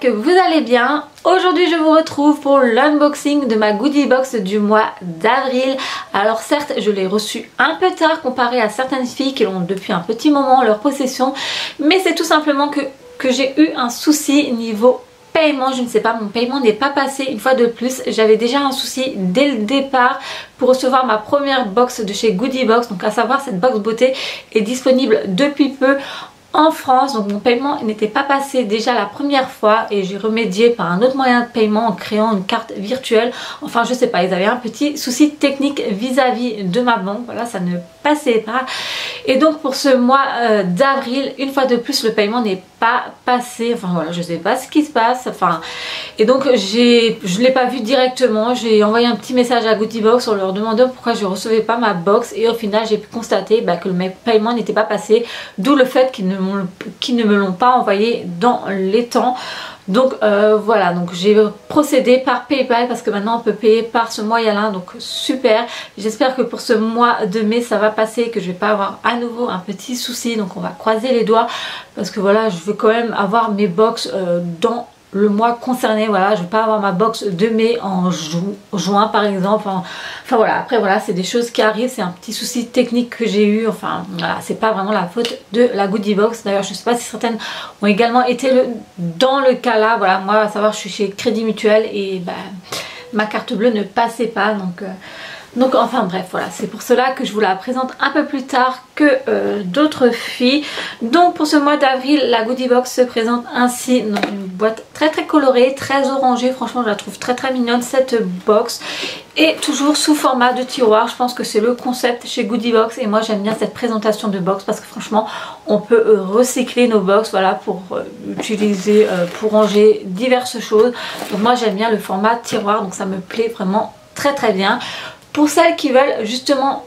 que vous allez bien. Aujourd'hui je vous retrouve pour l'unboxing de ma goodie box du mois d'avril. Alors certes je l'ai reçue un peu tard comparé à certaines filles qui l'ont depuis un petit moment en leur possession, mais c'est tout simplement que j'ai eu un souci niveau paiement. Je ne sais pas, mon paiement n'est pas passé une fois de plus. J'avais déjà un souci dès le départ pour recevoir ma première box de chez Goodie Box, donc à savoir cette box beauté est disponible depuis peu en France, donc mon paiement n'était pas passé déjà la première fois et j'ai remédié par un autre moyen de paiement en créant une carte virtuelle. Enfin je sais pas, ils avaient un petit souci technique vis-à-vis de ma banque, voilà, ça ne passait pas. Et donc pour ce mois d'avril, une fois de plus le paiement n'est pas passé, enfin voilà, je sais pas ce qui se passe, enfin, et donc je l'ai pas vu directement. J'ai envoyé un petit message à Goodie Box en leur demandant pourquoi je recevais pas ma box et au final j'ai pu constater que le paiement n'était pas passé, d'où le fait qu'ils ne me l'ont pas envoyé dans les temps. Donc voilà, donc j'ai procédé par PayPal parce que maintenant on peut payer par ce moyen-là, donc super. J'espère que pour ce mois de mai ça va passer, que je vais pas avoir à nouveau un petit souci, donc on va croiser les doigts parce que voilà, je veux quand même avoir mes box dans le mois concerné. Voilà, je vais pas avoir ma box de mai en juin par exemple, enfin voilà, après voilà, c'est des choses qui arrivent, c'est un petit souci technique que j'ai eu, enfin voilà, c'est pas vraiment la faute de la Goodie Box. D'ailleurs je sais pas si certaines ont également été dans le cas là, voilà, moi à savoir je suis chez Crédit Mutuel et ma carte bleue ne passait pas, donc enfin bref, voilà, c'est pour cela que je vous la présente un peu plus tard que d'autres filles. Donc pour ce mois d'avril, la Goodie Box se présente ainsi dans une boîte très colorée, très orangée. Franchement je la trouve très mignonne cette box, et toujours sous format de tiroir. Je pense que c'est le concept chez Goodie Box et moi j'aime bien cette présentation de box parce que franchement on peut recycler nos box, voilà, pour utiliser, pour ranger diverses choses. Donc moi j'aime bien le format tiroir, donc ça me plaît vraiment très bien. Pour celles qui veulent justement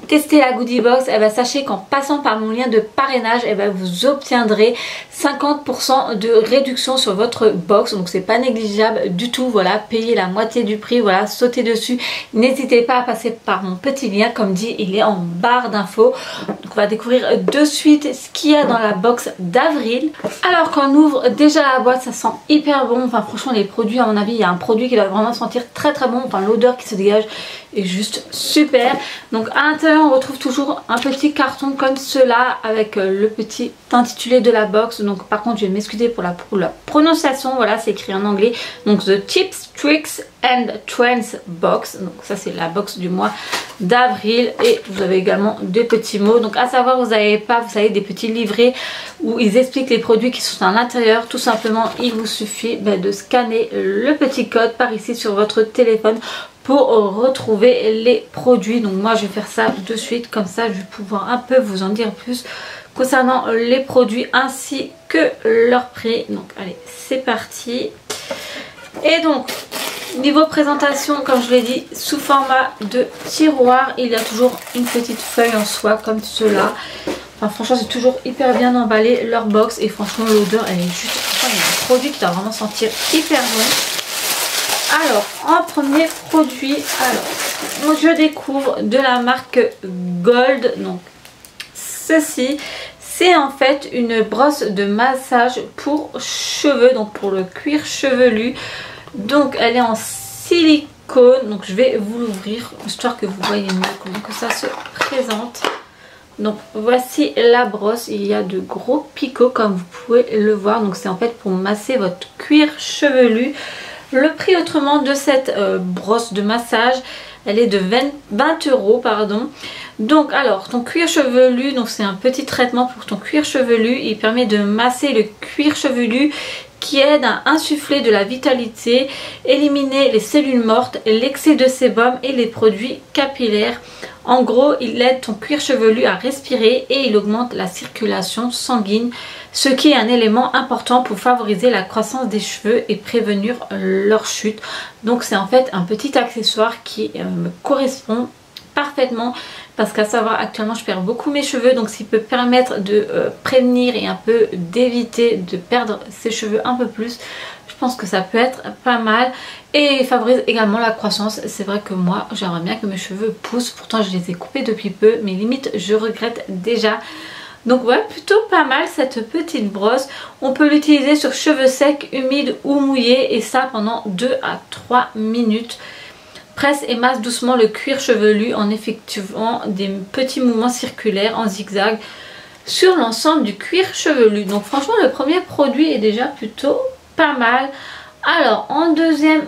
tester la Goodie Box, sachez qu'en passant par mon lien de parrainage, vous obtiendrez 50% de réduction sur votre box, donc c'est pas négligeable du tout. Voilà, payez la moitié du prix, voilà, sautez dessus. N'hésitez pas à passer par mon petit lien, comme dit, il est en barre d'infos. Donc on va découvrir de suite ce qu'il y a dans la box d'avril. Alors quand on ouvre déjà la boîte, ça sent hyper bon. Enfin franchement les produits, à mon avis, il y a un produit qui doit vraiment sentir très bon. Enfin l'odeur qui se dégage est juste super. Donc à l'intérieur on retrouve toujours un petit carton comme cela avec le petit intitulé de la box. Donc par contre je vais m'excuser pour la prononciation, voilà, c'est écrit en anglais. Donc The Tips, Tricks and Trends Box. Donc ça c'est la box du mois d'avril, et vous avez également des petits mots. Donc à savoir, vous n'avez pas, vous savez, des petits livrets où ils expliquent les produits qui sont à l'intérieur. Tout simplement il vous suffit de scanner le petit code par ici sur votre téléphone pour retrouver les produits. Donc moi je vais faire ça de suite, comme ça je vais pouvoir un peu vous en dire plus concernant les produits ainsi que leur prix. Donc allez, c'est parti. Et donc niveau présentation, comme je l'ai dit, sous format de tiroir, il y a toujours une petite feuille en soie comme cela. Enfin franchement c'est toujours hyper bien emballé leur box, et franchement l'odeur elle est juste, enfin, il y a un produit qui doit vraiment sentir hyper bon. Alors en premier produit, alors je découvre de la marque Gold. Donc ceci c'est en fait une brosse de massage pour cheveux, donc pour le cuir chevelu. Donc elle est en silicone, donc je vais vous l'ouvrir histoire que vous voyez mieux comment que ça se présente. Donc voici la brosse, il y a de gros picots comme vous pouvez le voir. Donc c'est en fait pour masser votre cuir chevelu. Le prix autrement de cette brosse de massage, elle est de 20 €, pardon. Donc alors ton cuir chevelu, donc c'est un petit traitement pour ton cuir chevelu. Il permet de masser le cuir chevelu, qui aide à insuffler de la vitalité, éliminer les cellules mortes, l'excès de sébum et les produits capillaires. En gros, il aide ton cuir chevelu à respirer et il augmente la circulation sanguine, ce qui est un élément important pour favoriser la croissance des cheveux et prévenir leur chute. Donc c'est en fait un petit accessoire qui me correspond parfaitement, parce qu'à savoir actuellement je perds beaucoup mes cheveux, donc s'il peut permettre de prévenir et un peu d'éviter de perdre ses cheveux un peu plus, je pense que ça peut être pas mal, et favorise également la croissance. C'est vrai que moi j'aimerais bien que mes cheveux poussent, pourtant je les ai coupés depuis peu, mais limite je regrette déjà. Donc voilà, plutôt pas mal cette petite brosse. On peut l'utiliser sur cheveux secs, humides ou mouillés, et ça pendant 2 à 3 minutes. Presse et masse doucement le cuir chevelu en effectuant des petits mouvements circulaires en zigzag sur l'ensemble du cuir chevelu. Donc franchement, le premier produit est déjà plutôt pas mal. Alors en deuxième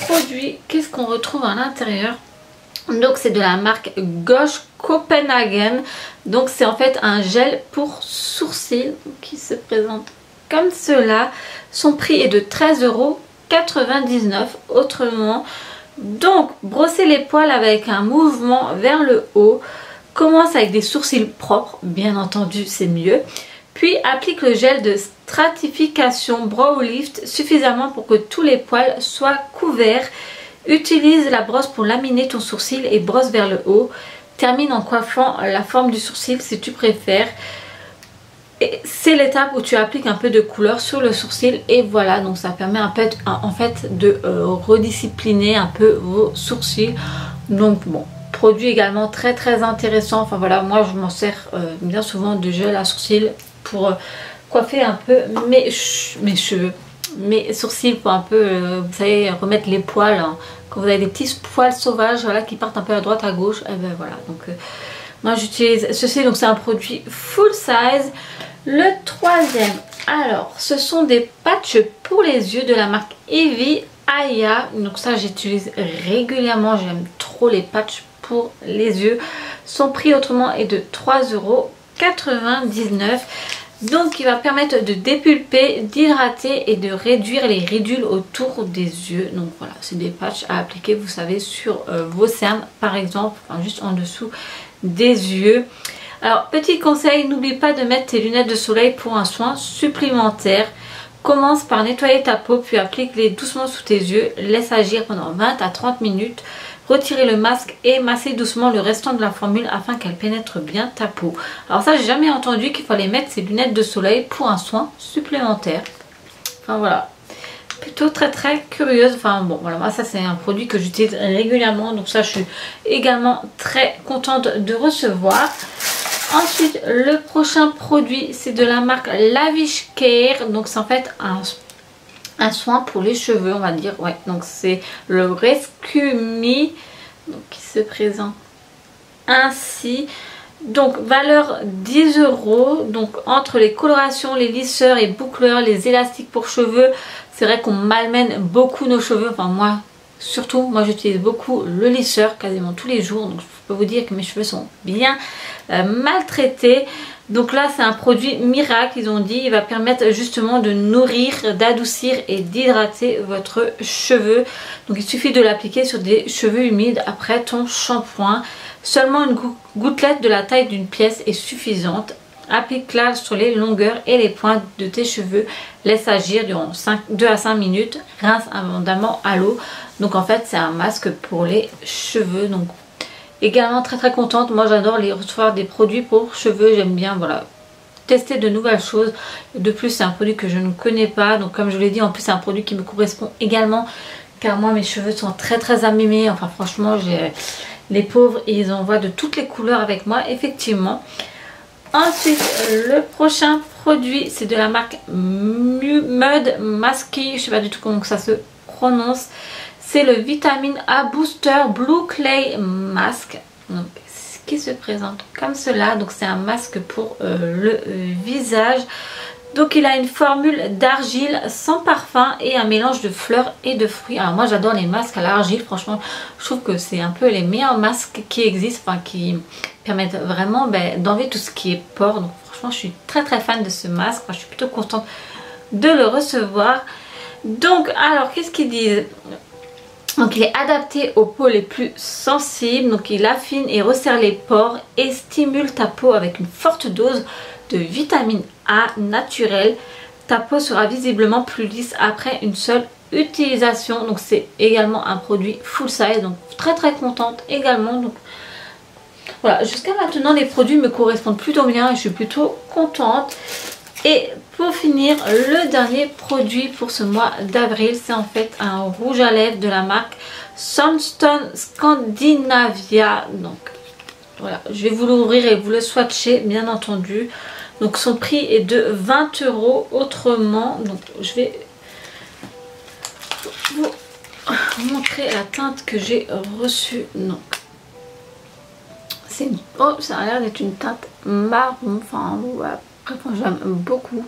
produit, qu'est-ce qu'on retrouve à l'intérieur? Donc c'est de la marque Gosh Copenhagen. Donc c'est en fait un gel pour sourcils qui se présente comme cela. Son prix est de 13,99 €. Autrement, donc brossez les poils avec un mouvement vers le haut. Commence avec des sourcils propres, bien entendu c'est mieux. Puis applique le gel de stratification Brow Lift suffisamment pour que tous les poils soient couverts. Utilise la brosse pour laminer ton sourcil et brosse vers le haut. Termine en coiffant la forme du sourcil si tu préfères. C'est l'étape où tu appliques un peu de couleur sur le sourcil et voilà, donc ça permet un peu en fait de rediscipliner un peu vos sourcils. Donc bon, produit également très intéressant. Enfin voilà, moi je m'en sers bien souvent de gel à sourcils pour coiffer un peu mes cheveux, mes sourcils, pour un peu, vous savez, remettre les poils, hein. Quand vous avez des petits poils sauvages, voilà, qui partent un peu à droite à gauche, et ben voilà. Donc moi j'utilise ceci, donc c'est un produit full size. Le troisième, alors ce sont des patchs pour les yeux de la marque Evie Aya. Donc ça j'utilise régulièrement, j'aime trop les patchs pour les yeux. Son prix autrement est de 3,99 €. Donc il va permettre de dépulper, d'hydrater et de réduire les ridules autour des yeux. Donc voilà, c'est des patchs à appliquer, vous savez, sur vos cernes par exemple, enfin, juste en dessous des yeux. Alors petit conseil, n'oublie pas de mettre tes lunettes de soleil pour un soin supplémentaire. Commence par nettoyer ta peau puis applique-les doucement sous tes yeux. Laisse agir pendant 20 à 30 minutes. Retirez le masque et massez doucement le restant de la formule afin qu'elle pénètre bien ta peau. Alors ça, j'ai jamais entendu qu'il fallait mettre ses lunettes de soleil pour un soin supplémentaire. Enfin voilà, plutôt très curieuse. Enfin bon, voilà, moi ça c'est un produit que j'utilise régulièrement. Donc ça, je suis également très contente de recevoir. Ensuite, le prochain produit, c'est de la marque Lavish Care. Donc c'est en fait un soin pour les cheveux, on va dire. Ouais, donc c'est le Rescue Me, donc qui se présente ainsi. Donc valeur 10 €. Donc entre les colorations, les lisseurs et boucleurs, les élastiques pour cheveux, c'est vrai qu'on malmène beaucoup nos cheveux. Enfin moi surtout, moi j'utilise beaucoup le lisseur quasiment tous les jours. Donc je peux vous dire que mes cheveux sont bien maltraités. Donc là c'est un produit miracle, ils ont dit, il va permettre justement de nourrir, d'adoucir et d'hydrater votre cheveu. Donc il suffit de l'appliquer sur des cheveux humides après ton shampoing. Seulement une gouttelette de la taille d'une pièce est suffisante. Applique-la sur les longueurs et les pointes de tes cheveux. Laisse agir durant 2 à 5 minutes. Rince abondamment à l'eau. Donc en fait c'est un masque pour les cheveux. Donc également très contente. Moi j'adore les recevoir des produits pour cheveux. J'aime bien voilà tester de nouvelles choses. De plus c'est un produit que je ne connais pas. Donc comme je l'ai dit, en plus c'est un produit qui me correspond également. Car moi mes cheveux sont très abîmés. Enfin franchement les pauvres, ils en voient de toutes les couleurs avec moi effectivement. Ensuite, le prochain produit, c'est de la marque Mud Masky. Je sais pas du tout comment ça se prononce. C'est le Vitamine A Booster Blue Clay Mask. Donc, qui se présente comme cela. Donc, c'est un masque pour le visage. Donc, il a une formule d'argile sans parfum et un mélange de fleurs et de fruits. Alors, moi, j'adore les masques à l'argile. Franchement, je trouve que c'est un peu les meilleurs masques qui existent. Enfin, qui permettent vraiment d'enlever tout ce qui est pores. Donc, franchement, je suis très fan de ce masque. Enfin, je suis plutôt contente de le recevoir. Donc, alors, qu'est-ce qu'ils disent ? Donc, il est adapté aux peaux les plus sensibles. Donc, il affine et resserre les pores et stimule ta peau avec une forte dose de vitamine A naturelle. Ta peau sera visiblement plus lisse après une seule utilisation. Donc c'est également un produit full size, donc très contente également. Donc voilà, jusqu'à maintenant les produits me correspondent plutôt bien et je suis plutôt contente. Et pour finir, le dernier produit pour ce mois d'avril, c'est en fait un rouge à lèvres de la marque Sunstone Scandinavia. Donc Voilà, je vais vous l'ouvrir et vous le swatcher bien entendu. Donc son prix est de 20 € autrement. Donc je vais vous montrer la teinte que j'ai reçue. Donc c'est, oh, ça a l'air d'être une teinte marron. Enfin, ouais, après j'aime beaucoup.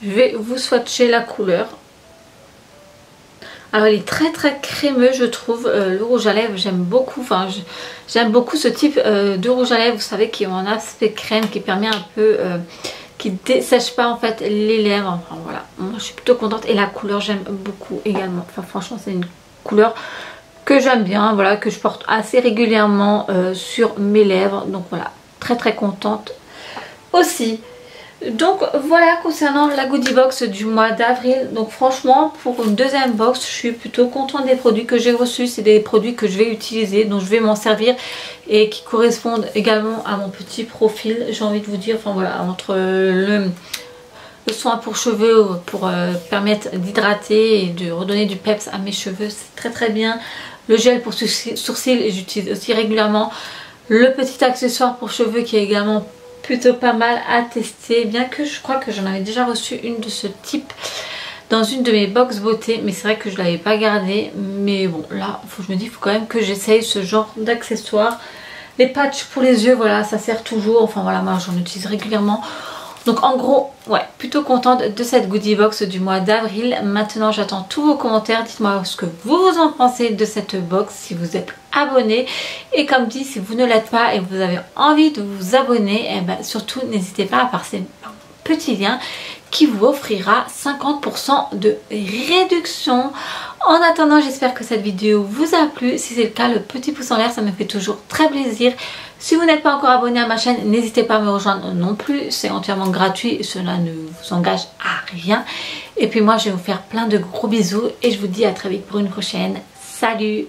Je vais vous swatcher la couleur. Alors il est très crémeux je trouve, le rouge à lèvres j'aime beaucoup, enfin j'aime beaucoup ce type de rouge à lèvres, vous savez, qui ont un aspect crème, qui permet un peu, qui ne dessèche pas en fait les lèvres, enfin voilà, moi je suis plutôt contente et la couleur j'aime beaucoup également, enfin franchement c'est une couleur que j'aime bien, voilà, que je porte assez régulièrement sur mes lèvres, donc voilà, très contente aussi. Donc voilà concernant la goodie box du mois d'avril. Donc franchement pour une deuxième box je suis plutôt contente des produits que j'ai reçus. C'est des produits que je vais utiliser, dont je vais m'en servir et qui correspondent également à mon petit profil, j'ai envie de vous dire. Enfin voilà, entre le soin pour cheveux pour permettre d'hydrater et de redonner du peps à mes cheveux, c'est très bien. Le gel pour sourcils j'utilise aussi régulièrement. Le petit accessoire pour cheveux qui est également plutôt pas mal à tester, bien que je crois que j'en avais déjà reçu une de ce type dans une de mes box beauté, mais c'est vrai que je l'avais pas gardée. Mais bon, là je me dis, il faut quand même que j'essaye ce genre d'accessoires. Les patchs pour les yeux, voilà, ça sert toujours, enfin voilà, moi j'en utilise régulièrement. Donc en gros, ouais, plutôt contente de cette goodie box du mois d'avril. Maintenant j'attends tous vos commentaires, dites-moi ce que vous en pensez de cette box, si vous êtes abonné. Et comme dit, si vous ne l'êtes pas et vous avez envie de vous abonner, eh ben, surtout n'hésitez pas à passer un petit lien qui vous offrira 50% de réduction. En attendant, j'espère que cette vidéo vous a plu. Si c'est le cas, le petit pouce en l'air, ça me fait toujours très plaisir. Si vous n'êtes pas encore abonné à ma chaîne, n'hésitez pas à me rejoindre non plus. C'est entièrement gratuit et cela ne vous engage à rien. Et puis moi, je vais vous faire plein de gros bisous et je vous dis à très vite pour une prochaine. Salut!